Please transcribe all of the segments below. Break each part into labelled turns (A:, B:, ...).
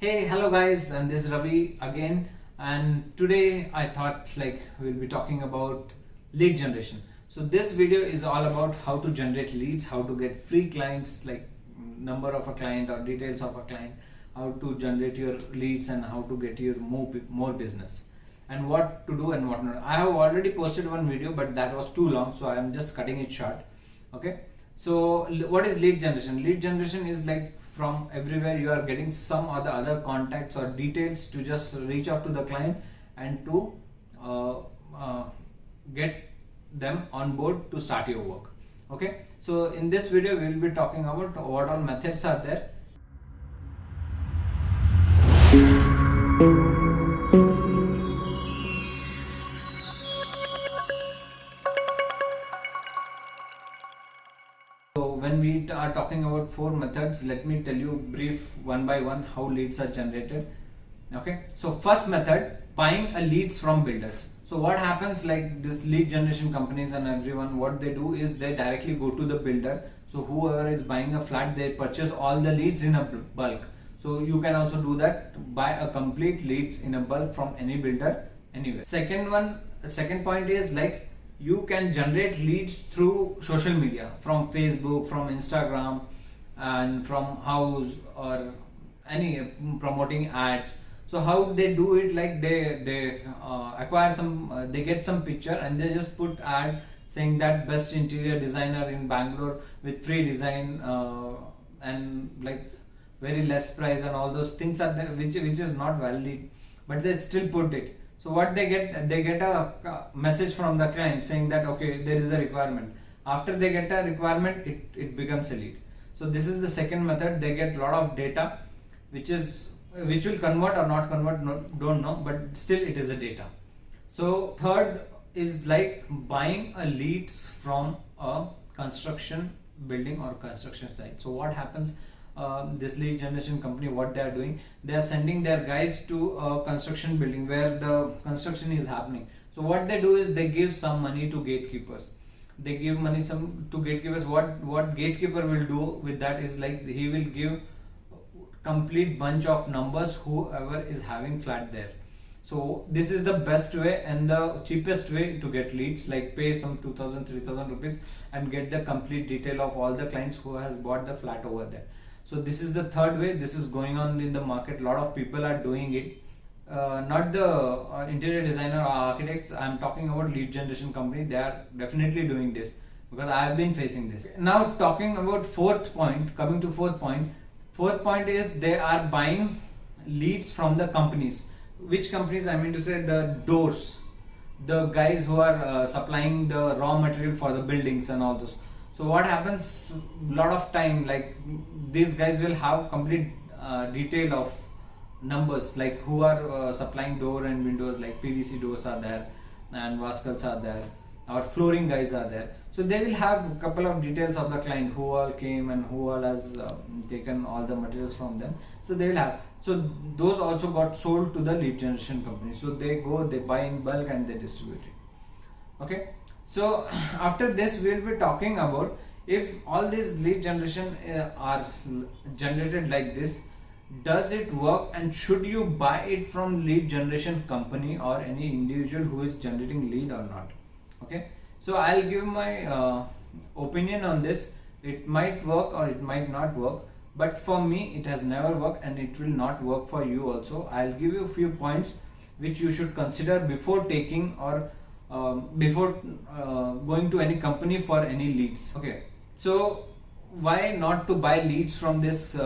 A: Hey, hello guys, and this is Ravi again. And today I thought we'll be talking about lead generation. So this video is all about how to generate leads, how to get free clients, like number of a client or details of a client, how to generate your leads, and how to get your more business, and what to do and what not. I have already posted one video, but that was too long, so I am just cutting it short. Okay, so what is lead generation? Lead generation is like from everywhere you are getting some other contacts or details to just reach out to the client and to uh, uh, get them on board to start your work. Okay, so in this video we will be talking about what all methods are there. So when we are talking about four methods, let me tell you brief one by one how leads are generated. Okay, so first method, buying a leads from builders. So what happens, like this lead generation companies and everyone, what they do is they directly go to the builder. So whoever is buying a flat, they purchase all the leads in a bulk. So you can also do that, buy a complete leads in a bulk from any builder anywhere. Second point is like you can generate leads through social media, from Facebook, from Instagram, and from house or any promoting ads. So how they do it, like they acquire some they get some picture and they just put ad saying that best interior designer in Bangalore with free design, and like very less price and all those things are there, which is not valid, but they still put it. So what they get a message from the client saying that okay, there is a requirement. After they get a requirement, it becomes a lead. So this is the second method. They get a lot of data, which will convert or not convert, don't know, but still it is a data. So third is like buying a leads from a construction building or construction site. So what happens, this lead generation company, what they are doing, they are sending their guys to a construction building where the construction is happening. So what they do is they give some money to gatekeepers. They give money some to gatekeepers. What gatekeeper will do with that is like he will give complete bunch of numbers whoever is having flat there. So this is the best way and the cheapest way to get leads, like pay some 2000 3000 rupees and get the complete detail of all the clients who has bought the flat over there. So this is the third way. This is going on in the market. A lot of people are doing it, not the interior designer or architects. I'm talking about lead generation company. They are definitely doing this because I have been facing this. Now talking about fourth point, coming to fourth point is they are buying leads from the companies. Which companies? I mean to say the doors, the guys who are supplying the raw material for the buildings and all those. So what happens, lot of time, like these guys will have complete detail of numbers, like who are supplying door and windows, like PVC doors are there and Vascals are there, our flooring guys are there. So they will have a couple of details of the client, who all came and who all has taken all the materials from them. So they will have, so those also got sold to the lead generation company. So they go, they buy in bulk and they distribute it. Okay, so after this we'll be talking about if all these lead generation are generated like this, does it work and should you buy it from lead generation company or any individual who is generating lead or not. Okay, so I'll give my opinion on this. It might work or it might not work, but for me it has never worked and it will not work for you also. I'll give you a few points which you should consider before taking or before going to any company for any leads. Okay, so why not to buy leads from this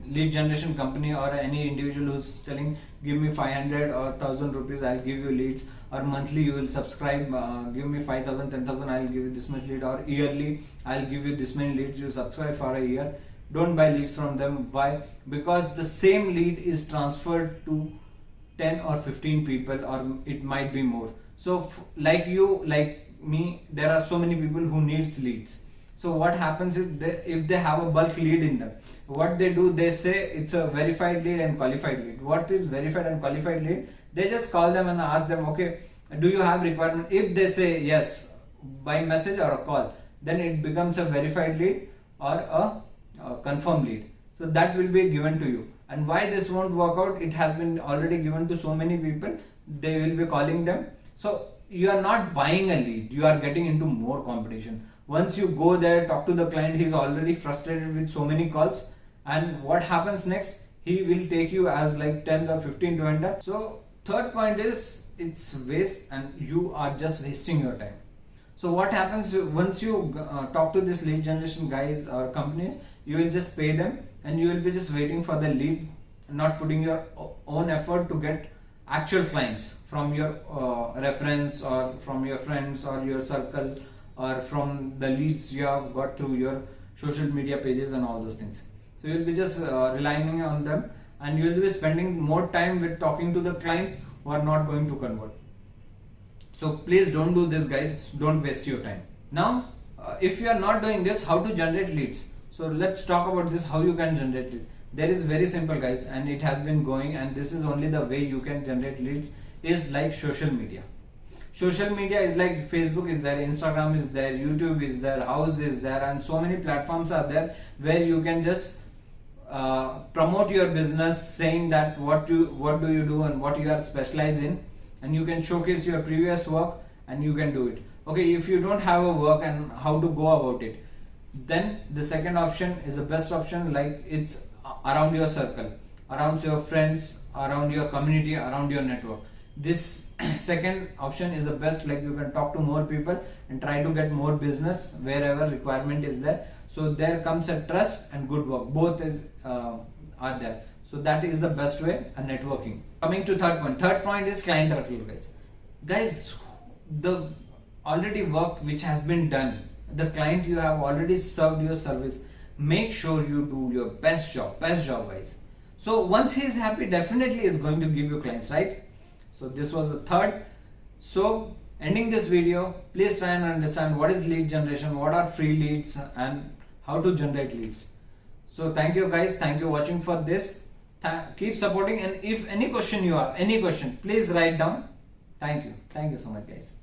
A: lead generation company or any individual who's telling give me 500 or 1000 rupees, I'll give you leads, or monthly you will subscribe, give me 5000 10,000, I'll give you this much lead, or yearly I'll give you this many leads, you subscribe for a year. Don't buy leads from them. Why? Because the same lead is transferred to 10 or 15 people, or it might be more. So like you, like me, there are so many people who needs leads. So what happens is if they have a bulk lead in them, what they do, they say it's a verified lead and qualified lead. What is verified and qualified lead? They just call them and ask them, okay, do you have requirement? If they say yes by message or a call, then it becomes a verified lead or a confirmed lead. So that will be given to you. And why this won't work out, it has been already given to so many people, they will be calling them. So you are not buying a lead, you are getting into more competition. Once you go there, talk to the client, he is already frustrated with so many calls, and what happens next, he will take you as like 10th or 15th vendor. So third point is, it's waste and you are just wasting your time. So what happens once you talk to this lead generation guys or companies, you will just pay them and you will be just waiting for the lead, not putting your own effort to get actual clients from your reference or from your friends or your circle or from the leads you have got through your social media pages and all those things. So you'll be just relying on them, and you will be spending more time with talking to the clients who are not going to convert. So please don't do this, guys. Don't waste your time. Now, if you are not doing this, how to generate leads? So let's talk about this, how you can generate leads. There is very simple, guys, and it has been going, and this is only the way you can generate leads, is like social media. Social media is like Facebook is there, Instagram is there, YouTube is there, House is there, and so many platforms are there where you can just promote your business, saying that what do you do and what you are specialized in, and you can showcase your previous work and you can do it. Okay, if you don't have a work and how to go about it, then the second option is the best option, like it's around your circle, around your friends, around your community, around your network. This second option is the best, like you can talk to more people and try to get more business wherever requirement is there. So there comes a trust and good work, both is are there. So that is the best way, and networking. Coming to third point is client referral, guys. The already work which has been done, the client you have already served your service, make sure you do your best job guys. So once he is happy, definitely is going to give you clients, right? So this was the third. So ending this video, please try and understand what is lead generation, what are free leads, and how to generate leads. So thank you, guys. Thank you watching for this. Keep supporting, and if any question you have, any question, please write down. Thank you so much, guys.